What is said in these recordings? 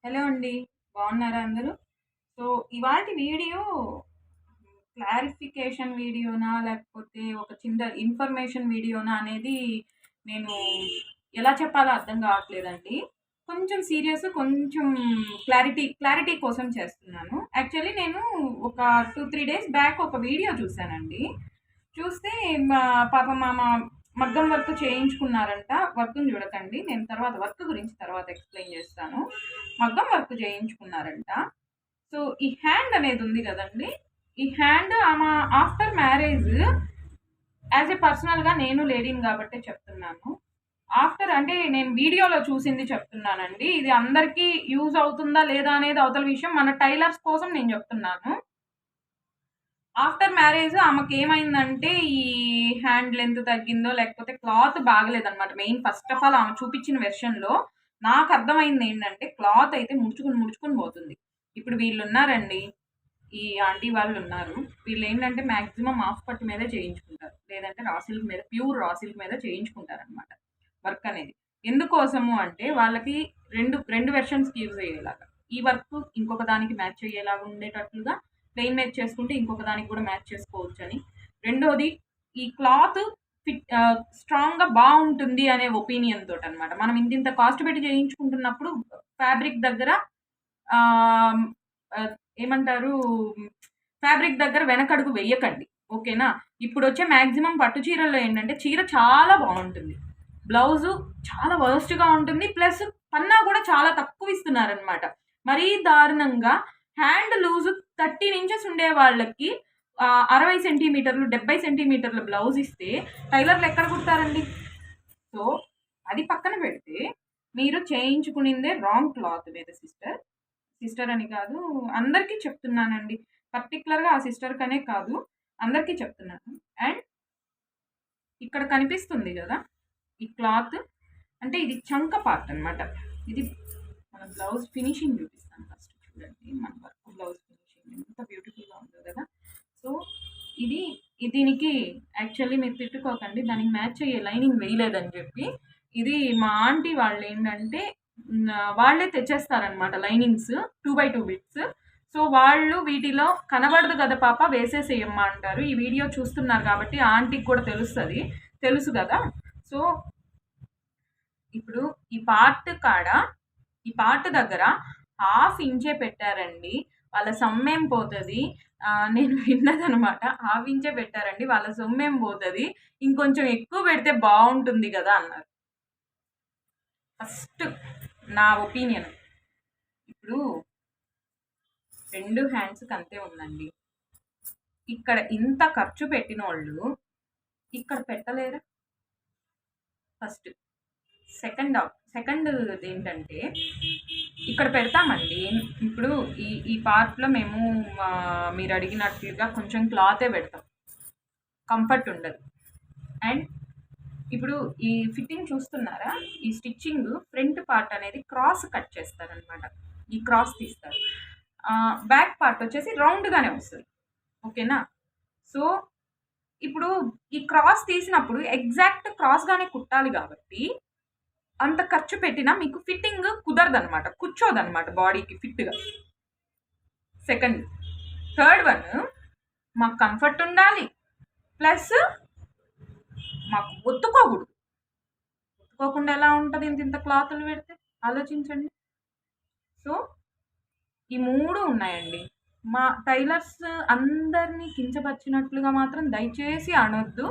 Hello అండి. బాగున్నారా అందరూ? సో, ఇవాల్టి వీడియో క్లారిఫికేషన్ వీడియోనా? లేకపోతే ఒక చిన్న ఇన్ఫర్మేషన్ వీడియోనా? అనేది నేను ఎలా చెప్పాలో అర్థం కావట్లేదండి. కొంచెం సీరియస్, కొంచెం క్లారిటీ కోసం చేస్తున్నాను. యాక్చువల్లీ నేను ఒక 2, 3 డేస్ బ్యాక్ ఒక వీడియో చూసానండి. చూస్తే మా పాపం మగ్గం వర్క్ చేయించుకున్నారంట. వర్క్‌ని చూడకండి. నేను తర్వాత వర్క్ గురించి తర్వాత ఎక్స్‌ప్లెయిన్ చేస్తాను. మగ్గం వర్క్ చేయించుకున్నారంట. సో, ఈ హ్యాండ్ అనేది ఉంది కదండీ! ఈ hand after marriage as a పర్సనల్‌గా నేను లేడీని కాబట్టే చెప్తున్నాను. ఆఫ్టర్ అంటే నేను వీడియోలో చూసింది చెప్తున్నానండి. ఇది అందరికీ యూజ్ అవుతుందా లేదా అనేది అవతల విషయం. మన టైలర్స్ కోసం నేను చెప్తున్నాను. ఆఫ్టర్ మ్యారేజ్ ఆమెకేమైందంటే, ఈ హ్యాండ్ లెంత్ తగ్గిందో, లేకపోతే క్లాత్ బాగలేదనమాట. మెయిన్ ఫస్ట్ ఆఫ్ ఆల్ ఆమె చూపించిన వెర్షన్‌లో నాకర్థమైందేంటంటే, క్లాత్ అయితే ముడుచుకొని పోతుంది. ఇప్పుడు వీళ్ళున్నారండి, ఈ ఆంటీ వాళ్ళున్నారు. వీళ్ళేంటంటే మాక్సిమం హాఫ్ పట్టు మీదే చేయించుకుంటారు. లేదంటే రా సిల్క్ మీద, ప్యూర్ రా సిల్క్ మీద చేయించుకుంటారనమాట వర్క్ అనేది. ఎందుకోసము అంటే, వాళ్ళకి 2 వెర్షన్స్‌కి యూజ్ అయ్యేలాగా. ఈ వర్క్ ఇంకొక దానికి మ్యాచ్ అయ్యేలాగా ఉండేటట్లుగా ప్లెయిన్ మ్యాచ్ చేసుకుంటే ఇంకొక దానికి కూడా మ్యాచ్ చేసుకోవచ్చని. రెండోది, ఈ క్లాత్ స్ట్రాంగ్‌గా బావుంటుంది అనే ఒపీనియన్ తోటనమాట. మనం ఇంతింత కాస్ట్ పెట్టి చేయించుకుంటున్నప్పుడు ఫ్యాబ్రిక్ దగ్గర ఆహ్, ఆహ్, ఏమంటారు, ఫ్యాబ్రిక్ దగ్గర వెనకడుగు వెయ్యకండి. ఓకేనా? ఇప్పుడొచ్చే మాక్సిమం పట్టు చీరల్లో ఏంటంటే, చీర చాలా బావుంటుంది. బ్లౌజు చాలా వరస్ట్‌గా ఉంటుంది. ప్లస్ పన్నా కూడా చాలా తక్కువ ఇస్తున్నారనమాట. మరీ దారుణంగా హ్యాండ్ లూజు 30 ఇంచెస్ ఉండే వాళ్ళకి 60 సెంటీమీటర్లు, 70 సెంటీమీటర్ల బ్లౌజ్ ఇస్తే టైలర్లు ఎక్కడ కుడతారండి? సో, అది పక్కన పెడితే మీరు చేయించుకునిందే రాంగ్ క్లాత్ మీద సిస్టర్. సిస్టర్ అని కాదు, అందరికీ చెప్తున్నానండి. పర్టిక్యులర్‌గా ఆ సిస్టర్‌కనే కాదు, అందరికీ చెప్తున్నాను. అండ్ ఇక్కడ కనిపిస్తుంది గదా! ఈ క్లాత్ అంటే ఇది చంక పార్ట్ అనమాట. ఇది మన బ్లౌజ్ ఫినిషింగ్ చూపిస్తాను ఫస్ట్ చూడండి. మన వర్క్ బ్లౌజ్ ఫినిషింగ్ ఎంత బ్యూటిఫుల్‌గా ఉందో గదా! సో, ఇది దీనికి యాక్చువల్లీ మీరు తిట్టుకోకండి. దానికి మ్యాచ్ అయ్యే లైనింగ్ వేయలేదని చెప్పి. ఇది మా ఆంటీ వాళ్ళేంటంటే వాళ్ళే తెచ్చేస్తారనమాట లైనింగ్స్ 2/2 బిట్స్. సో, వాళ్ళు వీటిలో కనబడదు కదా పాప వేసేసేయమ్మా అంటారు. ఈ వీడియో చూస్తున్నారు కాబట్టి ఆంటీకి కూడా తెలుసు కదా! సో, ఇప్పుడు ఈ పార్ట్ దగ్గర హాఫ్ ఇంచే పెట్టారండి. వాళ్ళ సొమ్మేం పోతది. నేను విన్నదనమాట. హాఫ్ ఇంచే పెట్టారండి. వాళ్ళ సొమ్మేం పోతది. ఇంకొంచెం ఎక్కువ పెడితే బావుంటుంది గదా! అన్నారు. ఫస్ట్ నా ఒపీనియన్. ఇప్పుడు 2 హ్యాండ్స్‌కి అంతే ఉందండి. ఇక్కడ ఇంత ఖర్చు పెట్టినోళ్ళు ఇక్కడ పెట్టలేరా? ఫస్ట్. సెకండ్‌దేంటంటే ఇక్కడ పెడతామండి. ఇప్పుడు ఈ పార్ట్‌లో మేము మీరడిగినట్లుగా కొంచెం క్లాతే పెడతాం. కంఫర్ట్ ఉండదు. అండ్ ఇప్పుడు ఈ ఫిట్టింగ్ చూస్తున్నారా? ఈ స్టిచ్చింగ్ ఫ్రంట్ పార్ట్ అనేది క్రాస్ కట్ చేస్తారనమాట. ఈ క్రాస్ తీస్తారు. బ్యాక్ పార్ట్ వచ్చేసి రౌండ్‌గానే వస్తది. ఓకేనా? సో, ఇప్పుడు ఈ క్రాస్ తీసినప్పుడు ఎగ్జాక్ట్ క్రాస్‌గానే కుట్టాలి గాబట్టి అంత ఖర్చు పెట్టినా మీకు ఫిట్టింగ్ కుదరదనమాట. కూర్చోదనమాట బాడీకి ఫిట్‌గా. సెకండ్. థర్డ్ వన్, మాకు కంఫర్ట్ ఉండాలి. ప్లస్ మాకు ఒత్తుకోకూడదు. ఒత్తుకోకుండా ఎలా ఉంటది ఇంతింత క్లాతులు పెడితే? ఆలోచించండి. సో, ఈ 3 ఉన్నాయండి. మా టైలర్స్ అందరిని కించపరిచినట్లుగా మాత్రం దయచేసి అనొద్దు.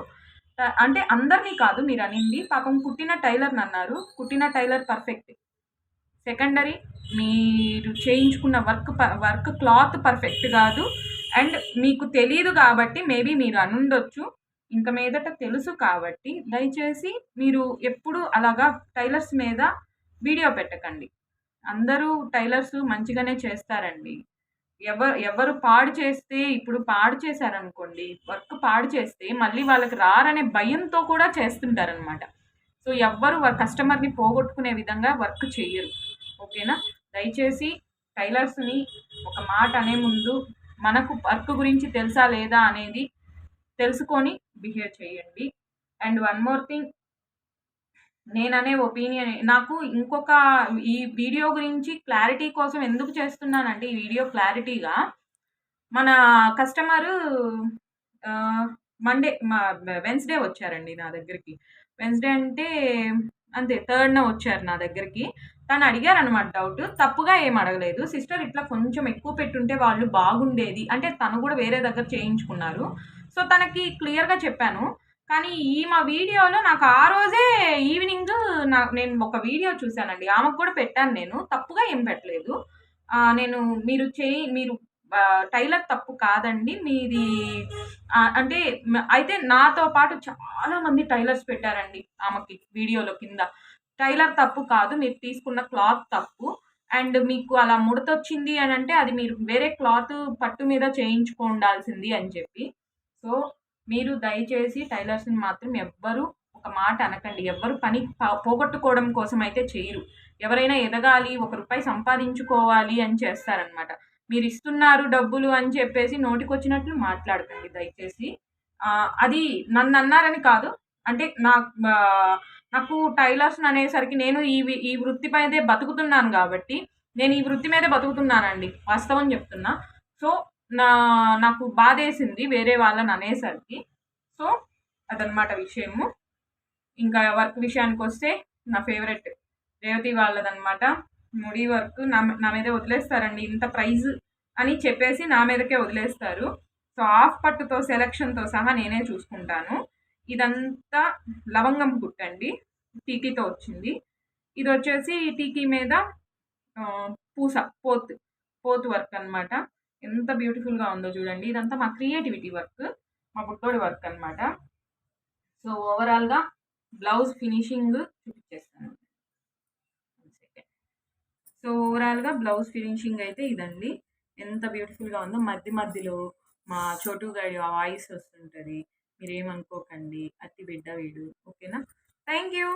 అంటే అందరిని కాదు మీరనింది. పాపం కుట్టిన టైలర్‌నన్నారు. కుట్టిన టైలర్ పర్ఫెక్ట్. సెకండరీ మీరు చేయించుకున్న వర్క్ క్లాత్ పర్ఫెక్ట్ కాదు. అండ్ మీకు తెలీదు కాబట్టి మేబీ మీరు అనుండొచ్చు. ఇంక మీదట తెలుసు కాబట్టి దయచేసి మీరు ఎప్పుడు అలాగా టైలర్స్ మీద వీడియో పెట్టకండి. అందరూ టైలర్స్ మంచిగానే చేస్తారండి. ఎవరు పాడు చేస్తే, ఇప్పుడు పాడు చేశారనుకోండి, వర్క్ పాడు చేస్తే మళ్ళీ వాళ్ళకి రారనే భయంతో కూడా చేస్తుంటారనమాట. సో, ఎవ్వరు కస్టమర్‌ని పోగొట్టుకునే విధంగా వర్క్ చెయ్యరు. ఓకేనా? దయచేసి టైలర్స్‌ని ఒక మాట అనే ముందు మనకు వర్క్ గురించి తెలుసా లేదా అనేది తెలుసుకొని బిహేవ్ చేయండి. అండ్ వన్ మోర్ థింగ్, నేననే ఒపీనియన్ నాకు ఇంకొక ఈ వీడియో గురించి క్లారిటీ కోసం ఎందుకు చేస్తున్నానంటే, ఈ వీడియో క్లారిటీగా మన కస్టమరు ఆహ్, మండే వెన్స్‌డే వచ్చారండి నా దగ్గరికి. వెన్స్‌డే అంటే అంతే థర్డ్‌న వచ్చారు నా దగ్గరికి. తను అడిగారనమాట డౌట్. తప్పుగా ఏం అడగలేదు. సిస్టర్ ఇట్లా కొంచెం ఎక్కువ పెట్టుంటే వాళ్ళు బాగుండేది. అంటే తను గూడా వేరే దగ్గర చేయించుకున్నారు. సో, తనకి క్లియర్‌గా చెప్పాను. కానీ మా వీడియోలో నాకు ఆ రోజే ఈవినింగ్ నేను ఒక వీడియో చూసానండి. ఆమెకు కూడా పెట్టాను నేను. తప్పుగా ఏం పెట్టలేదు. నేను మీరు టైలర్ తప్పు కాదండి. మీది అంటే అయితే నాతో పాటు చాలా మంది టైలర్స్ పెట్టారండి ఆమెకి వీడియోలో కింద. టైలర్ తప్పు కాదు. మీరు తీసుకున్న క్లాత్ తప్పు. అండ్ మీకు అలా ముడతొచ్చింది అనంటే అది మీరు వేరే క్లాత్ పట్టు మీద చేయించుకోండాల్సింది అని చెప్పి. సో, మీరు దయచేసి టైలర్స్‌ని మాత్రం ఎవ్వరు ఒక మాట అనకండి. ఎవ్వరు పని పోగొట్టుకోవడం కోసం అయితే చెయ్యరు. ఎవరైనా ఎదగాలి, ఒక రూపాయి సంపాదించుకోవాలి అని చేస్తారనమాట. మీరిస్తున్నారు డబ్బులు అని చెప్పేసి నోటికొచ్చినట్లు మాట్లాడకండి దయచేసి. అది నన్నన్నారని కాదు. అంటే నాకు టైలర్స్ అనేసరికి నేను ఈ వృత్తి మీదే బతుకుతున్నాను గాబట్టి, నేను ఈ వృత్తి మీదే బతుకుతున్నానండి. వాస్తవం జెప్తున్నా. సో, నా నాకు బాధేసింది వేరే వాళ్ళని అనేసరికి. సో, అదనమాట విషయము. ఇంకా వర్క్ విషయానికొస్తే నా ఫేవరెట్ రేవతి వాళ్ళదనమాట. ముడి వర్క్ నా మీదే వదిలేస్తారండి. ఇంత ప్రైజ్ అని చెప్పేసి నా మీదకే వదిలేస్తారు. సో, హాఫ్ పట్టుతో సెలక్షన్‌తో సహా నేనే చూసుకుంటాను. ఇదంతా లవంగం కుట్టండి. టీకీతో వచ్చింది. ఇదొచ్చేసి టీకీ మీద పూస పోతు వర్క్ అనమాట. ఎంత బ్యూటిఫుల్‌గా ఉందో చూడండి. ఇదంతా మా క్రియేటివిటీ వర్క్. మా బుడ్డోడి వర్క్ అనమాట. సో, ఓవరాల్‌గా బ్లౌజ్ ఫినిషింగ్ చూపిచ్చేస్తాను. సో, ఓవరాల్‌గా బ్లౌజ్ ఫినిషింగ్ అయితే ఇదండి. ఎంత బ్యూటిఫుల్‌గా ఉందో మధ్యలో మా చోటు గాడి వాయిస్ వస్తుంటది. మీరేమనుకోకండి. అట్టి బిడ్డ వీడు. ఓకేనా? Thank you.